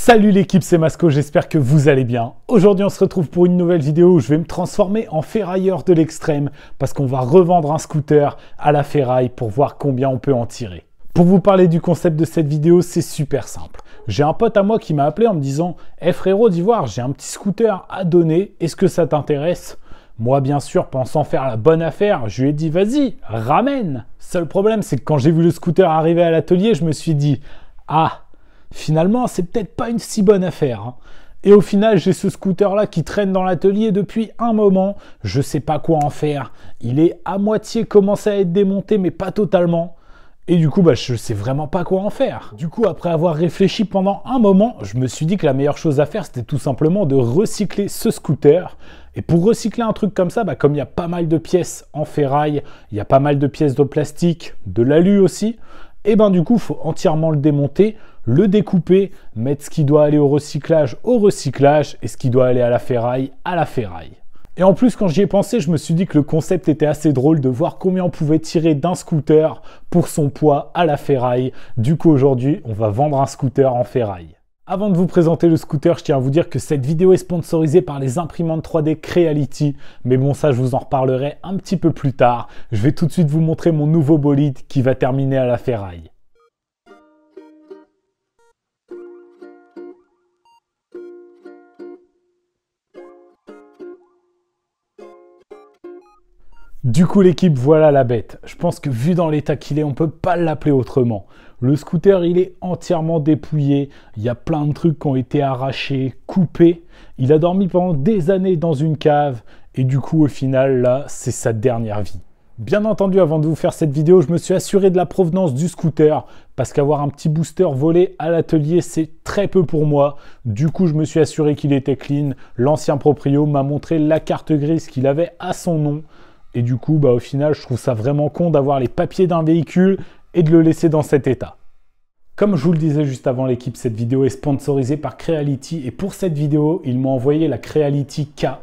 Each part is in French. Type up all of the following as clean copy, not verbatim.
Salut l'équipe, c'est Masco, j'espère que vous allez bien. Aujourd'hui on se retrouve pour une nouvelle vidéo où je vais me transformer en ferrailleur de l'extrême parce qu'on va revendre un scooter à la ferraille pour voir combien on peut en tirer. Pour vous parler du concept de cette vidéo, c'est super simple. J'ai un pote à moi qui m'a appelé en me disant « Eh frérot d'Ivoire, j'ai un petit scooter à donner, est-ce que ça t'intéresse ?» Moi, bien sûr, pensant faire la bonne affaire, je lui ai dit « Vas-y, ramène !» Seul problème, c'est que quand j'ai vu le scooter arriver à l'atelier, je me suis dit « Ah !» Finalement, c'est peut-être pas une si bonne affaire. Hein. Et au final, j'ai ce scooter-là qui traîne dans l'atelier depuis un moment. Je sais pas quoi en faire. Il est à moitié commencé à être démonté, mais pas totalement. Et du coup, je sais vraiment pas quoi en faire. Du coup, après avoir réfléchi pendant un moment, je me suis dit que la meilleure chose à faire, c'était tout simplement de recycler ce scooter. Et pour recycler un truc comme ça, comme il y a pas mal de pièces en ferraille, il y a pas mal de pièces de plastique, de l'alu aussi, et du coup, il faut entièrement le démonter, le découper, mettre ce qui doit aller au recyclage, et ce qui doit aller à la ferraille, Et en plus, quand j'y ai pensé, je me suis dit que le concept était assez drôle de voir combien on pouvait tirer d'un scooter pour son poids à la ferraille. Du coup, aujourd'hui, on va vendre un scooter en ferraille. Avant de vous présenter le scooter, je tiens à vous dire que cette vidéo est sponsorisée par les imprimantes 3D Creality. Mais bon, ça, je vous en reparlerai un petit peu plus tard. Je vais tout de suite vous montrer mon nouveau bolide qui va terminer à la ferraille. Du coup l'équipe, voilà la bête. Je pense que vu dans l'état qu'il est, on peut pas l'appeler autrement. Le scooter, il est entièrement dépouillé. Il y a plein de trucs qui ont été arrachés, coupés. Il a dormi pendant des années dans une cave. Et du coup, au final, là, c'est sa dernière vie. Bien entendu, avant de vous faire cette vidéo, je me suis assuré de la provenance du scooter. Parce qu'avoir un petit booster volé à l'atelier, c'est très peu pour moi. Du coup, je me suis assuré qu'il était clean. L'ancien proprio m'a montré la carte grise qu'il avait à son nom. Et du coup, au final, je trouve ça vraiment con d'avoir les papiers d'un véhicule et de le laisser dans cet état. Comme je vous le disais juste avant l'équipe, cette vidéo est sponsorisée par Creality et pour cette vidéo, ils m'ont envoyé la Creality K1.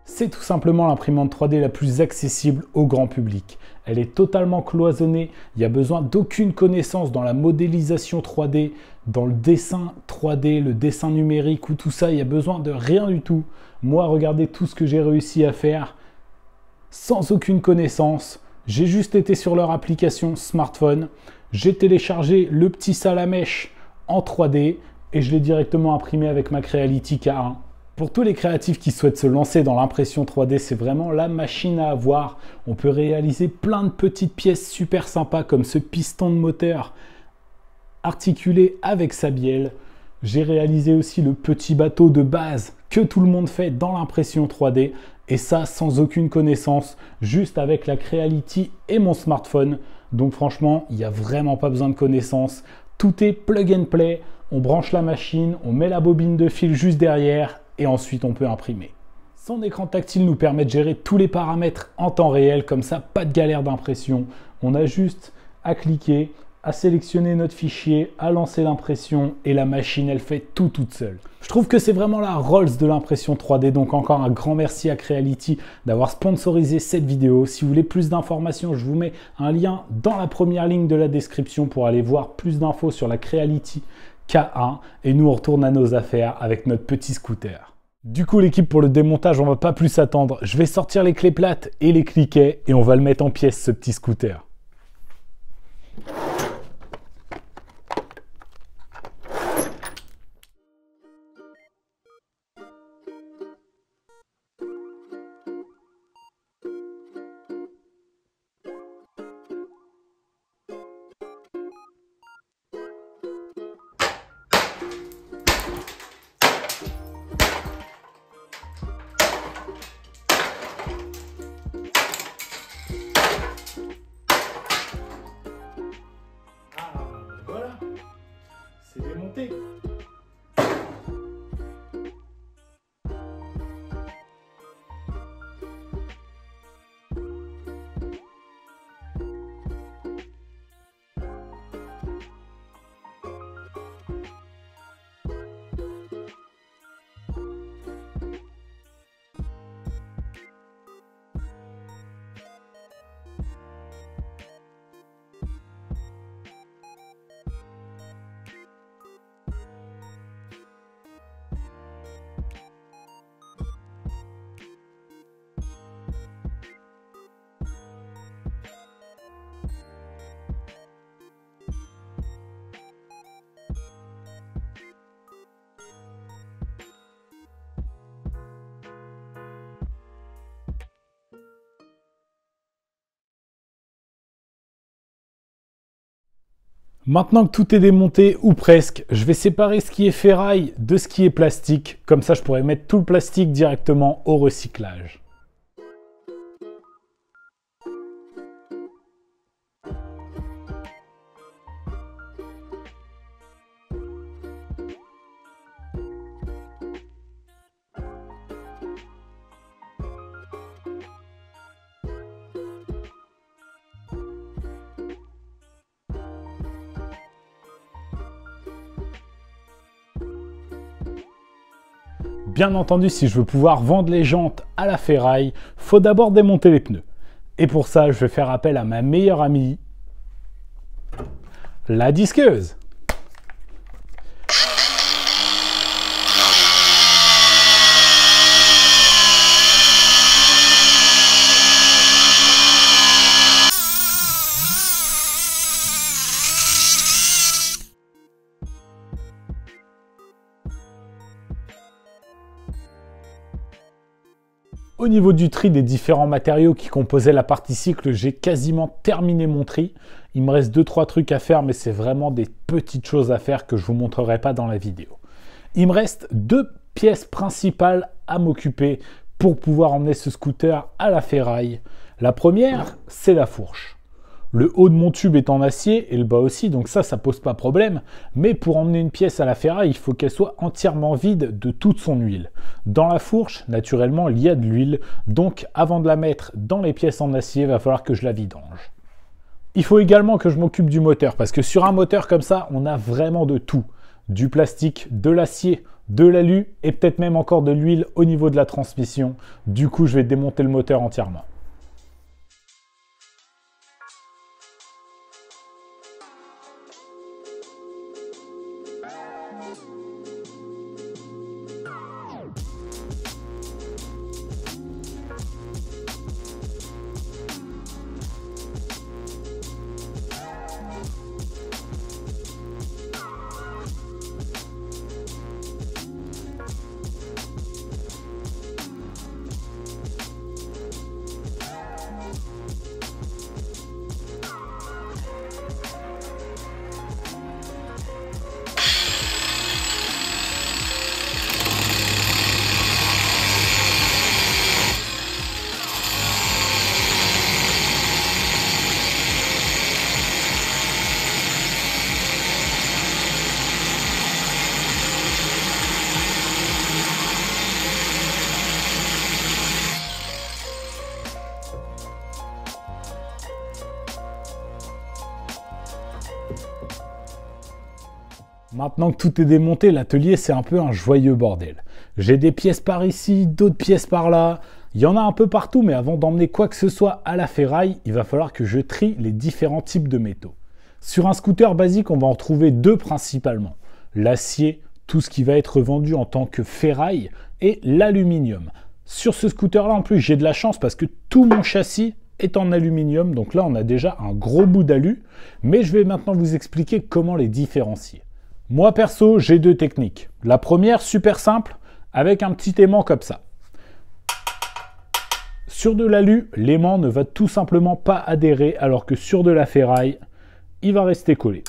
C'est tout simplement l'imprimante 3D la plus accessible au grand public. Elle est totalement cloisonnée, il n'y a besoin d'aucune connaissance dans la modélisation 3D, dans le dessin 3D, le dessin numérique ou tout ça, il n'y a besoin de rien du tout. Moi, regardez tout ce que j'ai réussi à faire sans aucune connaissance. J'ai juste été sur leur application smartphone, j'ai téléchargé le petit Salamèche en 3D et je l'ai directement imprimé avec ma Creality K1. Pour tous les créatifs qui souhaitent se lancer dans l'impression 3D, c'est vraiment la machine à avoir. On peut réaliser plein de petites pièces super sympas comme ce piston de moteur articulé avec sa bielle. J'ai réalisé aussi le petit bateau de base que tout le monde fait dans l'impression 3D et ça sans aucune connaissance, juste avec la Creality et mon smartphone. Donc franchement, il n'y a vraiment pas besoin de connaissances. Tout est plug and play. On branche la machine, on met la bobine de fil juste derrière et ensuite on peut imprimer. Son écran tactile nous permet de gérer tous les paramètres en temps réel, comme ça pas de galère d'impression. On a juste à cliquer, à sélectionner notre fichier, à lancer l'impression et la machine elle fait tout toute seule. Je trouve que c'est vraiment la Rolls de l'impression 3D, donc encore un grand merci à Creality d'avoir sponsorisé cette vidéo. Si vous voulez plus d'informations, je vous mets un lien dans la première ligne de la description pour aller voir plus d'infos sur la Creality K1 et nous on retourne à nos affaires avec notre petit scooter. Du coup l'équipe, pour le démontage on va pas plus attendre, je vais sortir les clés plates et les cliquets et on va le mettre en pièces ce petit scooter. Maintenant que tout est démonté, ou presque, je vais séparer ce qui est ferraille de ce qui est plastique. Comme ça, je pourrais mettre tout le plastique directement au recyclage. Bien entendu, si je veux pouvoir vendre les jantes à la ferraille, faut d'abord démonter les pneus. Et pour ça, je vais faire appel à ma meilleure amie, la disqueuse. Au niveau du tri des différents matériaux qui composaient la partie cycle, j'ai quasiment terminé mon tri. Il me reste 2-3 trucs à faire, mais c'est vraiment des petites choses à faire que je ne vous montrerai pas dans la vidéo. Il me reste 2 pièces principales à m'occuper pour pouvoir emmener ce scooter à la ferraille. La première, c'est la fourche. Le haut de mon tube est en acier et le bas aussi, donc ça pose pas problème. Mais pour emmener une pièce à la ferraille, il faut qu'elle soit entièrement vide de toute son huile. Dans la fourche, naturellement, il y a de l'huile. Donc avant de la mettre dans les pièces en acier, il va falloir que je la vidange. Il faut également que je m'occupe du moteur, parce que sur un moteur comme ça, on a vraiment de tout. Du plastique, de l'acier, de l'alu et peut-être même encore de l'huile au niveau de la transmission. Du coup, je vais démonter le moteur entièrement. Maintenant que tout est démonté, l'atelier c'est un peu un joyeux bordel. J'ai des pièces par ici, d'autres pièces par là. Il y en a un peu partout, mais avant d'emmener quoi que ce soit à la ferraille, il va falloir que je trie les différents types de métaux. Sur un scooter basique, on va en trouver 2 principalement. L'acier, tout ce qui va être vendu en tant que ferraille, et l'aluminium. Sur ce scooter-là, en plus, j'ai de la chance parce que tout mon châssis est en aluminium. Donc là, on a déjà un gros bout d'alu. Mais je vais maintenant vous expliquer comment les différencier. Moi perso, j'ai 2 techniques. La première, super simple, avec un petit aimant comme ça. Sur de l'alu, l'aimant ne va tout simplement pas adhérer, alors que sur de la ferraille, il va rester collé.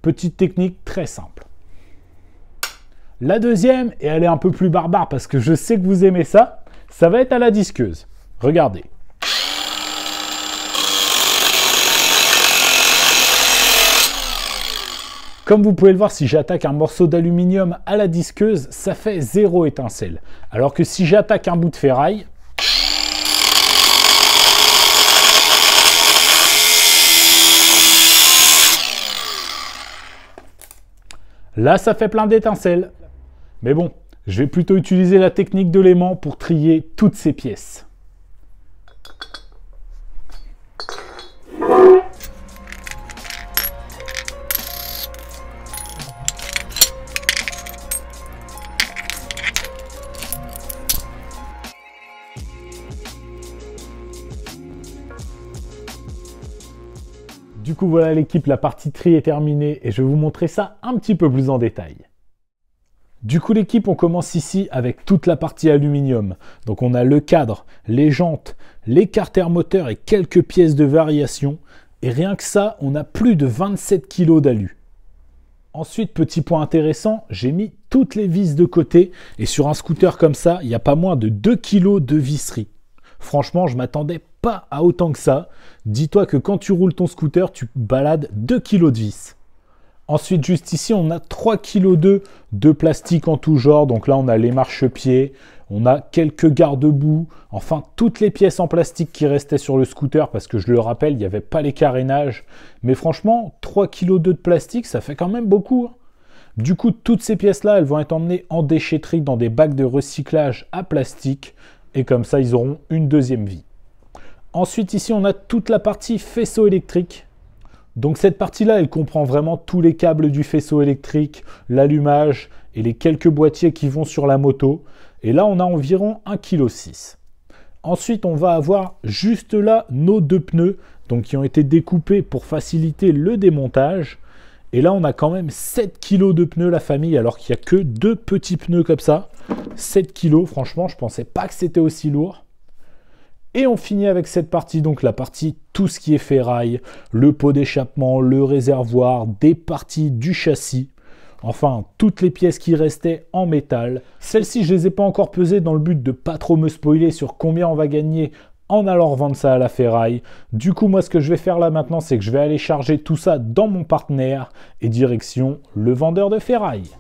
Petite technique très simple. La deuxième, et elle est un peu plus barbare parce que je sais que vous aimez ça, ça va être à la disqueuse. Regardez. Comme vous pouvez le voir, si j'attaque un morceau d'aluminium à la disqueuse, ça fait 0 étincelle. Alors que si j'attaque un bout de ferraille, là, ça fait plein d'étincelles. Mais bon, je vais plutôt utiliser la technique de l'aimant pour trier toutes ces pièces. Du coup, voilà l'équipe, la partie tri est terminée et je vais vous montrer ça un petit peu plus en détail. Du coup, l'équipe, on commence ici avec toute la partie aluminium. Donc, on a le cadre, les jantes, les carters moteurs et quelques pièces de variation. Et rien que ça, on a plus de 27 kg d'alu. Ensuite, petit point intéressant, j'ai mis toutes les vis de côté. Et sur un scooter comme ça, il n'y a pas moins de 2 kg de visserie. Franchement, je ne m'attendais pas à autant que ça. Dis-toi que quand tu roules ton scooter, tu balades 2 kg de vis. Ensuite, juste ici, on a 3 kg de plastique en tout genre. Donc là, on a les marchepieds, on a quelques garde-boue, enfin toutes les pièces en plastique qui restaient sur le scooter parce que je le rappelle, il n'y avait pas les carénages. Mais franchement, 3 kg de plastique, ça fait quand même beaucoup. Du coup, toutes ces pièces-là, elles vont être emmenées en déchetterie dans des bacs de recyclage à plastique. Et comme ça, ils auront une deuxième vie. Ensuite, ici, on a toute la partie faisceau électrique. Donc cette partie-là, elle comprend vraiment tous les câbles du faisceau électrique, l'allumage et les quelques boîtiers qui vont sur la moto. Et là, on a environ 1,6 kg. Ensuite, on va avoir juste là nos 2 pneus, donc qui ont été découpés pour faciliter le démontage. Et là, on a quand même 7 kg de pneus, la famille, alors qu'il n'y a que 2 petits pneus comme ça. 7 kg, franchement, je ne pensais pas que c'était aussi lourd. Et on finit avec cette partie, donc la partie tout ce qui est ferraille, le pot d'échappement, le réservoir, des parties du châssis. Enfin, toutes les pièces qui restaient en métal. Celles-ci, je ne les ai pas encore pesées dans le but de pas trop me spoiler sur combien on va gagner en allant revendre ça à la ferraille. Du coup, moi, ce que je vais faire là maintenant, c'est que je vais aller charger tout ça dans mon partenaire et direction le vendeur de ferraille.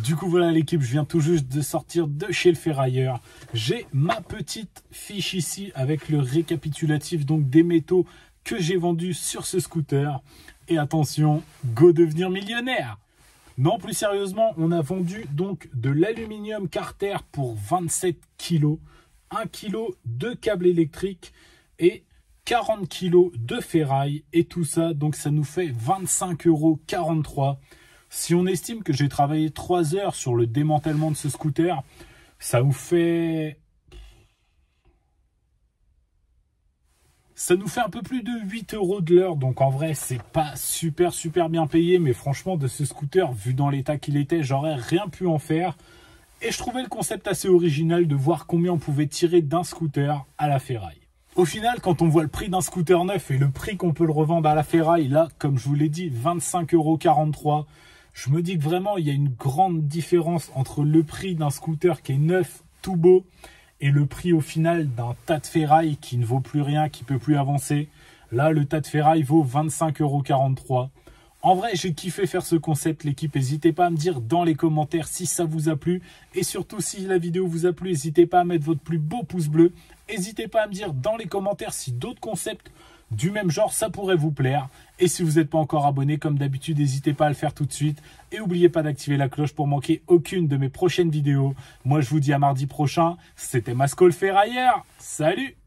Du coup voilà l'équipe, je viens tout juste de sortir de chez le ferrailleur. J'ai ma petite fiche ici avec le récapitulatif donc des métaux que j'ai vendus sur ce scooter. Et attention, go devenir millionnaire! Non, plus sérieusement, on a vendu donc de l'aluminium Carter pour 27 kg, 1 kg de câble électrique et 40 kg de ferraille. Et tout ça, donc ça nous fait 25,43 €. Si on estime que j'ai travaillé 3 heures sur le démantèlement de ce scooter, ça nous fait un peu plus de 8 € de l'heure. Donc en vrai, c'est pas super bien payé. Mais franchement, de ce scooter, vu dans l'état qu'il était, j'aurais rien pu en faire. Et je trouvais le concept assez original de voir combien on pouvait tirer d'un scooter à la ferraille. Au final, quand on voit le prix d'un scooter neuf et le prix qu'on peut le revendre à la ferraille, là, comme je vous l'ai dit, 25,43 €. Je me dis que vraiment, il y a une grande différence entre le prix d'un scooter qui est neuf, tout beau, et le prix au final d'un tas de ferraille qui ne vaut plus rien, qui ne peut plus avancer. Là, le tas de ferraille vaut 25,43 €. En vrai, j'ai kiffé faire ce concept, l'équipe. N'hésitez pas à me dire dans les commentaires si ça vous a plu. Et surtout, si la vidéo vous a plu, n'hésitez pas à mettre votre plus beau pouce bleu. N'hésitez pas à me dire dans les commentaires si d'autres concepts du même genre, ça pourrait vous plaire. Et si vous n'êtes pas encore abonné, comme d'habitude, n'hésitez pas à le faire tout de suite. Et n'oubliez pas d'activer la cloche pour manquer aucune de mes prochaines vidéos. Moi, je vous dis à mardi prochain. C'était Masco le ferrailleur. Salut!